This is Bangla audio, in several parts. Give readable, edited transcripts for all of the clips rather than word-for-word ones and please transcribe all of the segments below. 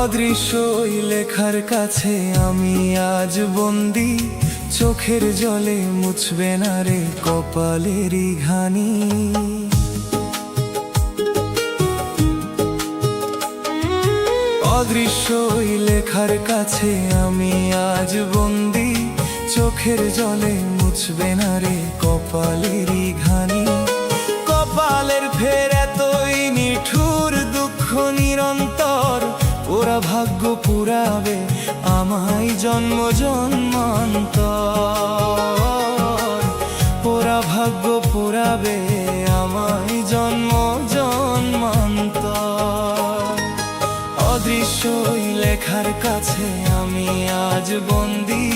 অদৃশ্য ওই লেখার কাছে আমি আজ বন্দি, চোখের জলে মুছবে না রে কপালেরই ঘানি। অদৃশ্য ওই লেখার কাছে আমি আজ বন্দি, চোখের জলে মুছবে না রে কপালেরই ঘানি। কপালের ফের এতই নিঠুর দুঃখ নিরন্তর, ওরা ভাগ্য পুরাবে আমায় জন্ম জন্মান্তর। ওরা ভাগ্য পুরাবে আমায় জন্ম জন্মান্তর। অদৃশ্য ওই লেখার কাছে আমি আজ বন্দি,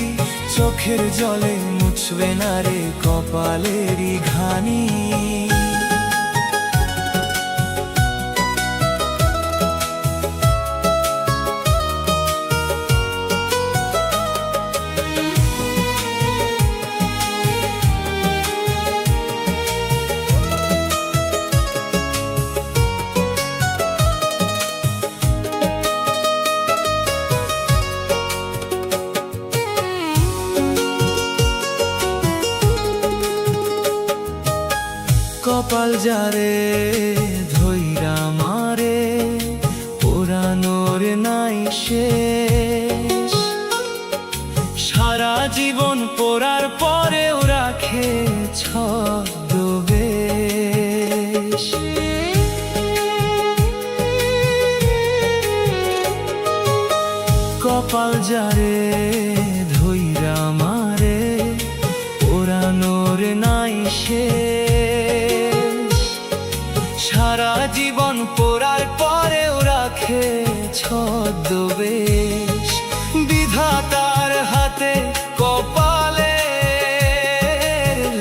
চোখের জলে মুছবে না রে কপালেরই ঘানি। কপাল যারে ধইরা মারে পোড়ানোর নাই শেষ, সারা জীবন পোড়ার পরেও রাখে ছদ্মবেশ। কপাল যারে ধইরা মারে পোড়ানোর নাই শেষ, সারা জীবন পোড়ার পরেও রাখে ছদ্মবেশ। বিধাতার হাতে কপালে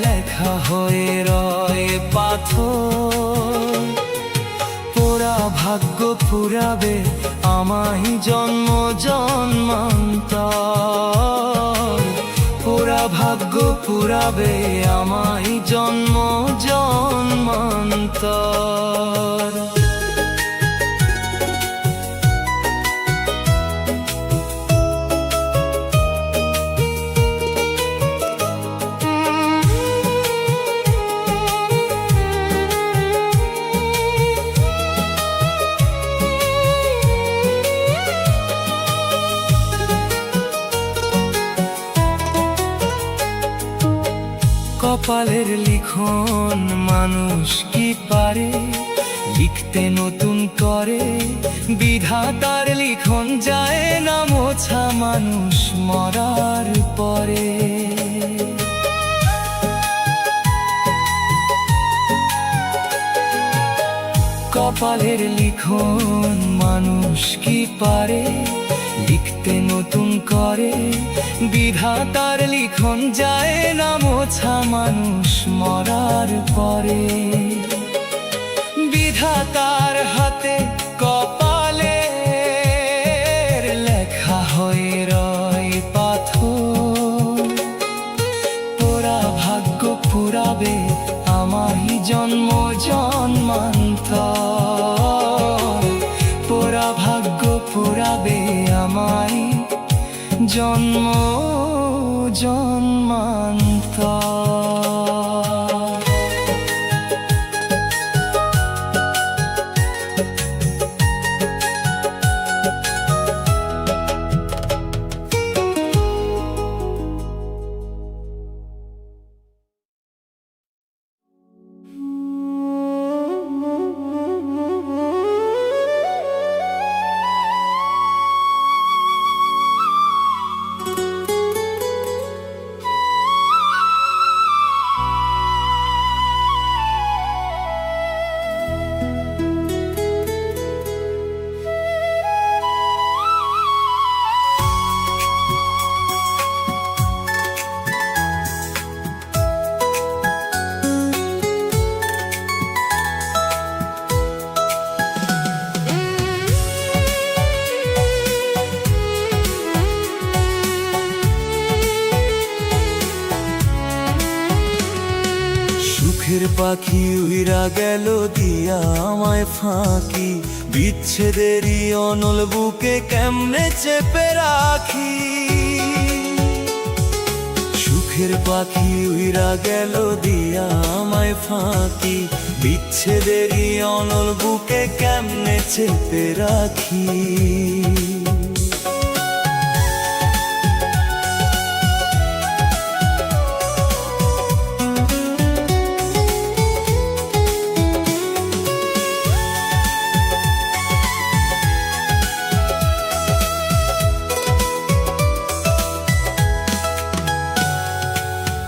লেখা হয়ে রয় পাথর, পোড়া ভাগ্য পুরাবে আমায় জন্ম জন্মান্তর। পোড়া ভাগ্য পুরাবে আমায় জন্ম জন্মান্তর। কপালের লিখন মানুষ কি পারে লিখতে নতুন করে, বিধাতার লিখন যায় না মোছা মানুষ মরার পরে। কপালের লিখন মানুষ কি পারে লিখতে নতুন করে, বিধাতার লিখন যায় না মোছা মানুষ মরার পরে। বিধাতার হাতে কপালের লেখা হয়ে রয় পাথর, পোড়া ভাগ্য পুরাবে আমায় জন্ম জন্মান্তর। পোড়া ভাগ্য পুরাবে আমায় জন্ম জন্মান্তর। সুখের পাখি উইরা গেল দিয়া আমায় ফাঁকি, বিচ্ছেদেরই অনল বুকে কেমনে চেপে রাখি। সুখের পাখি উইরা গেল দিয়া আমায় ফাঁকি, বিচ্ছেদেরই অনল বুকে কেমনে চেপে রাখি।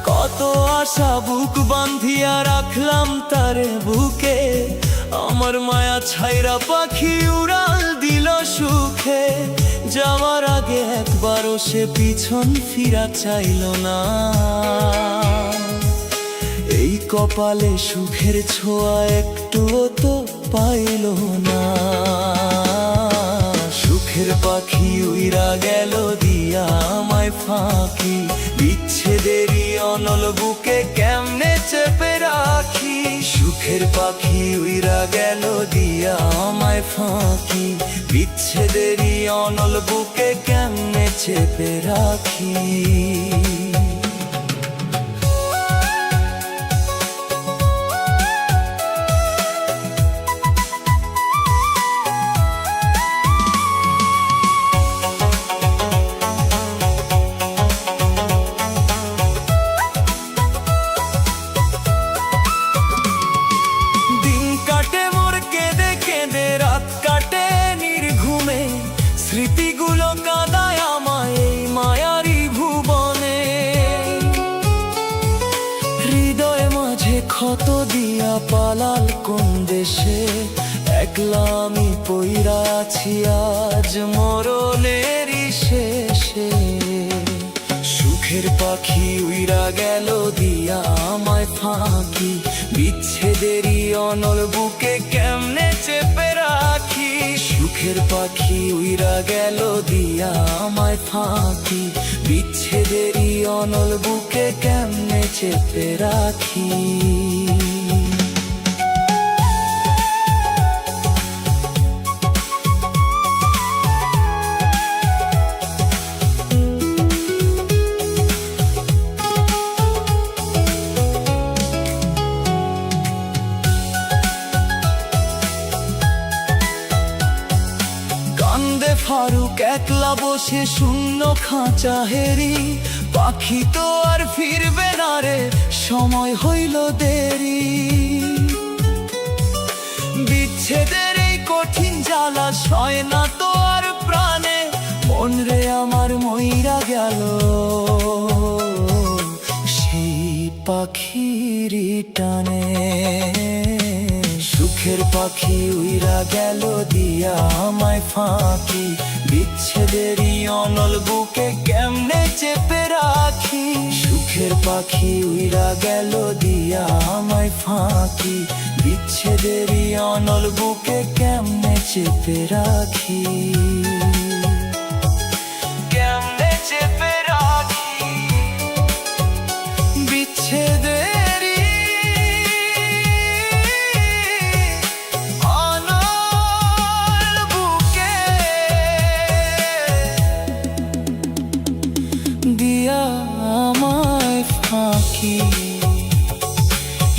কত আশা বুক বান্ধিয়া রাখলাম তারে বুকে, আমার মায়া ছাইরা পাখি উড়াল দিল সুখে। যাওয়ার আগে একবারও সে পিছন ফিরা চাইল না, এই কপালে সুখের ছোঁয়া একটুও তো পাইল না। সুখের পাখি উইরা গেল দিয়া আমায় ফাঁকি, বিচ্ছেদেরই অনল বুকে কেমনে চেপে রাখি। সুখের পাখি উইরা গেল দিয়া আমায় ফাঁকি, বিচ্ছেদেরই অনল বুকে কেমনে চেপে রাখি। স্মৃতিগুলো কাঁদায় আমায় এই মায়ারি ভুবনে, হৃদয় মাঝে ক্ষত দিয়া পালাল কোন দেশে। একলা আমি পইরা আছি আজ মরণেরই শেষে। সুখের পাখি উইরা গেল দিয়া আমায় ফাঁকি, বিচ্ছেদেরই অনল বুকে কেমনে চেপে রাখি। সুখের পাখি উইরা গেল দিয়া আমায় ফাঁকি, বিচ্ছেদেরই অনল বুকে কেমনে চেপে রাখি। ফারুক একলা বসে শূন্য খাঁচা হেরি, পাখি তো আর ফিরবে না রে, সময় হইল দেরি। বিচ্ছেদের এই কঠিন জ্বালা সয় না তো আর প্রাণে, মন রে আমার মইরা গেল সেই পাখির টানে। সুখের পাখি উইরা গেল দিয়া আমায় ফাঁকি, বিচ্ছেদেরই অনল বুকে কেমনে চেপে রাখি। সুখের পাখি উইরা গেল দিয়া আমায় ফাঁকি, বিচ্ছেদেরই অনল বুকে কেমনে চেপে রাখি। কেমনে চেপে রাখি বিচ্ছেদের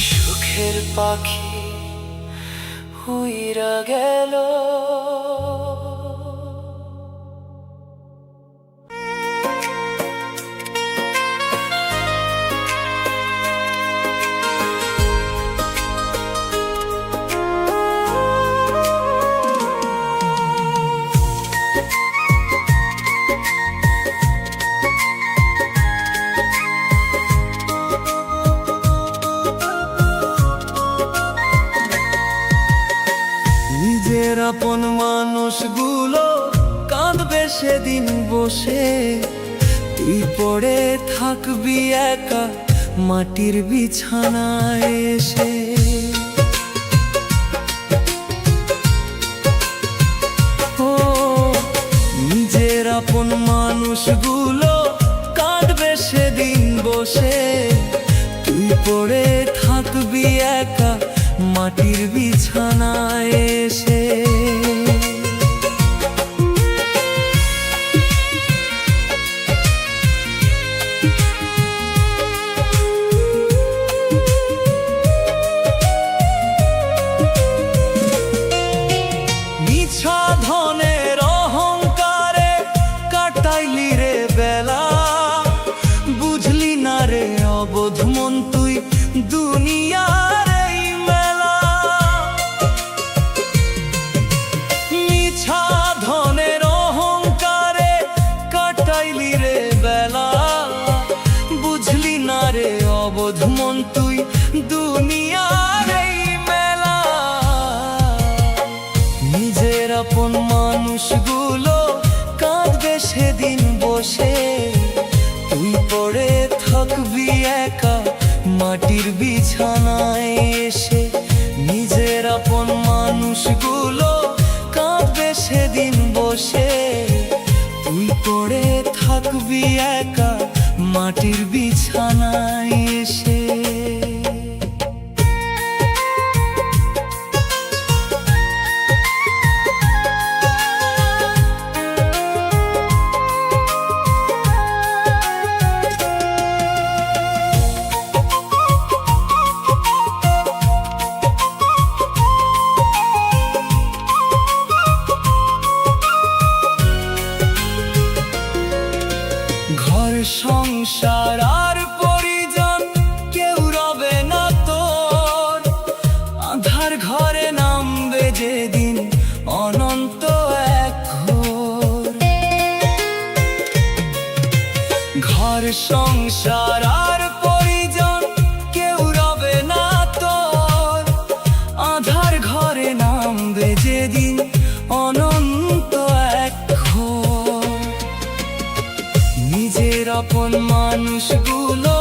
সুখের পাখি উইরা গেল। আপন মানুষগুলো কাঁদবে সেদিন বসে, তুই পড়ে থাকবি একা মাটির বিছানায় এসে। ও নিজের আপন মানুষগুলো কাঁদবে সেদিন বসে, তুই পড়ে থাকবি একা মাটির বিছানায় এসে। মিছা ধনের অহংকারে কাটাইলি রে বেলা, বুঝলি না রে অবোধ মন তুই দুনিয়ার এই মেলা। মিছা ধনের অহংকারে কাটাইলি রে বেলা, বুঝলি না রে অবোধ মন তুই দুনিয়ার এই মেলা। নিজের আপন মানুষগুলো কাঁদবে সেদিন বসে, তুই পড়ে থাকবি একা মাটির বিছানায় এসে। নিজের আপন মানুষগুলো কাঁদবে সেদিন বসে, তুই পড়ে থাকবি একা মাটির বিছানায় এসে। ঘর সংসার আর পরিজন কেউ রবে না তোর, আধার ঘরে নামবে যেদিন অনন্ত এক ঘোর। ঘর সংসার আর পরিজন কেউ রবে না তোর, আধার ঘরে নামবে যেদিন অনন্ত এক ঘোর। নিজের আপন মানুষগুলো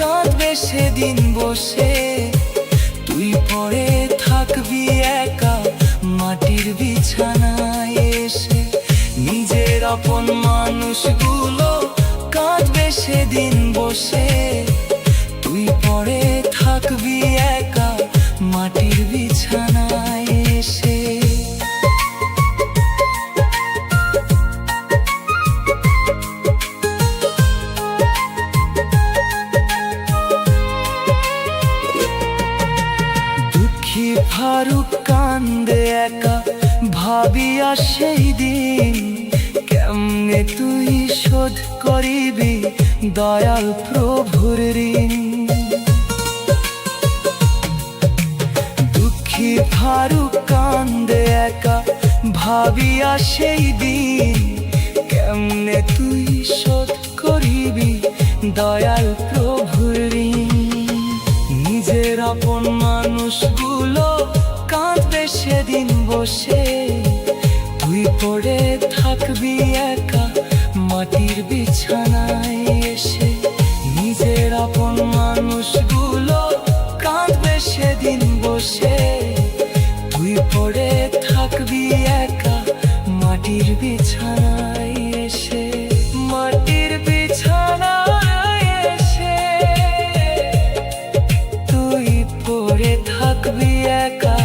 কাঁদবে সেদিন বসে, তুই পড়ে থাকবি একা মাটির বিছানায় এসে। নিজের আপন মানুষগুলো কাঁদবে সেদিন বসে, তুই পড়ে থাকবি একা মাটির বিছানায় এসে। ফারুক কান্দে একা ভাবিয়া সেই দিন, কেমনে তুই শোধ করিবি দয়াল প্রভুর ঋণ। দুঃখী ফারুক কান্দে একা ভাবিয়া সেই দিন, কেমনে তুই শোধ করিবি দয়াল প্রভুর ঋণ। নিজের আপন মানুষগুলো কাঁদবে সেদিন বসে, তুই পড়ে থাকবি একা মাটির বিছানায় এসে। নিজের আপন মানুষগুলো কাঁদবে সেদিন বসে, তুই পড়ে থাকবি একা মাটির বিছানায় এসে। মাটির বিছানায় এসে তুই পড়ে থাকবি একা,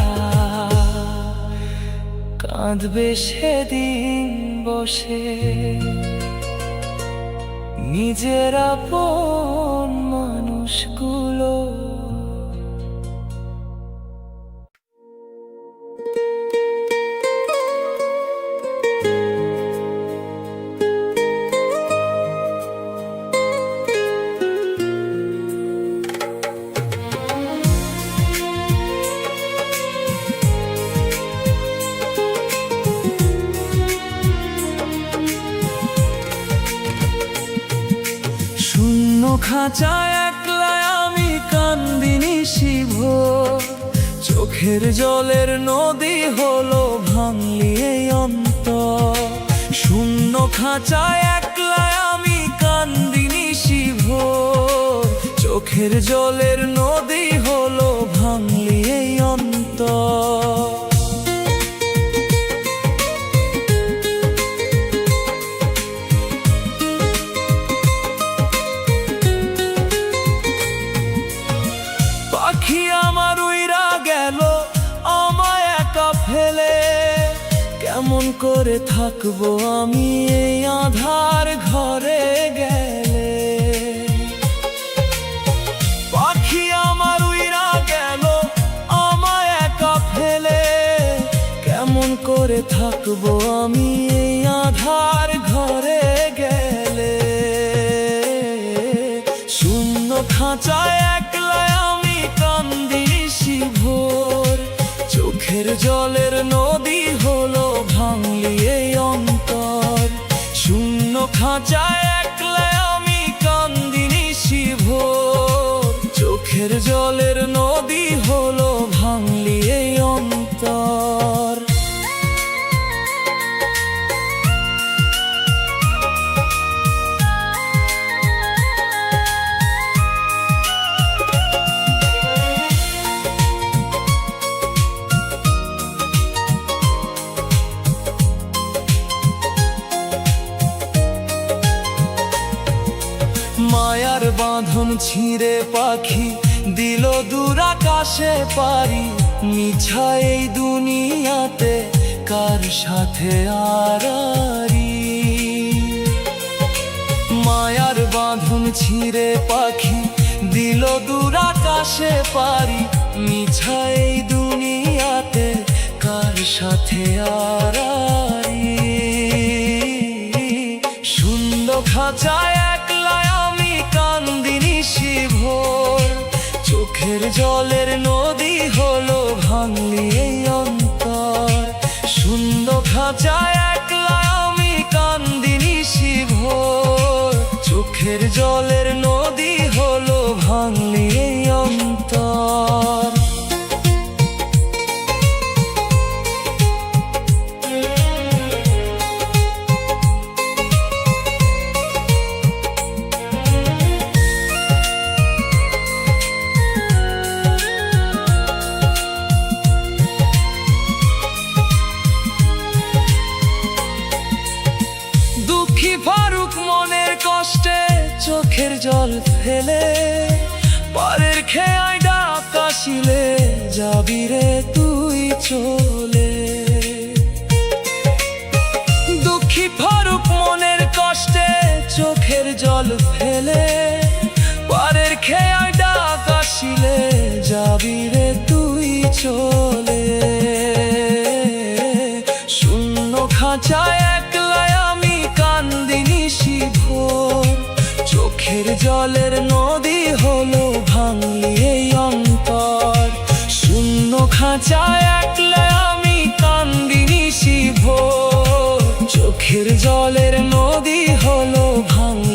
কাঁদবে সেদিন বসে। নিজের আপন মানুষগুলো খাঁচায় একলা আমি কান্দিনি শিভ, চোখের জলের নদী হলো ভাঙলি এই অন্তর। শূন্য খাঁচায় একলা আমি কান্দিনি শিভ, চোখের জলের নদী হলো ভাঙলি এই অন্তর। পাখি আমার উইরা গেল আমায় একা ফেলে, কেমন করে থাকবো আমি এই আঁধার ঘরে গেলে। পাখি আমার উইরা গেল আমায় একা ফেলে, কেমন করে থাকবো থাকবো আমি এই আধার ঘরে গেলে। শূন্য খাঁচায় একলা আমি কান্দি নিশিভোর, চোখের জলের নদী হলো ভাঙলি এই অন্তর। শূন্য খাঁচায় একলা আমি কান্দি নিশিভোর, চোখের জলের নদী হলো ভাঙলি এই অন্তর। মায়ার বাঁধন ছিঁড়ে পাখি দিল দূর আকাশে পারি, মিছা এই দুনিয়াতে কার সাথে আড়াআড়ি। মায়ার বাঁধন ছিঁড়ে পাখি দিল দূর আকাশে পারি, মিছা এই দুনিয়াতে কার সাথে আড়াআড়ি। শূন্য খাঁচায় আমি কান্দি নিশিভোর, চোখের জলের নদী হলো ভাঙলি এই অন্তর। শূন্য খাঁচায় একলা আমি কান্দি নিশিভোর, চোখের জলের নদী হলো ভাঙলি এই অন্তর। ফারুক মনের কষ্টে চোখের জল ফেলে, পারের খেয়ায় ডাক আসিলে যাবি রে তুই চলে। দুঃখী ফারুক মনের কষ্টে চোখের জল ফেলে, পারের খেয়ায় ডাক আসিলে যাবি রে তুই চলে। শূন্য খাঁচায় একলা আমি কান্দি নিশিভোর, চোখের জলের নদী হলো ভাঙলি এই অন্তর। শূন্য খাঁচায় একলা আমি কান্দি নিশিভোর, চোখের জলের নদী হলো ভাঙলি।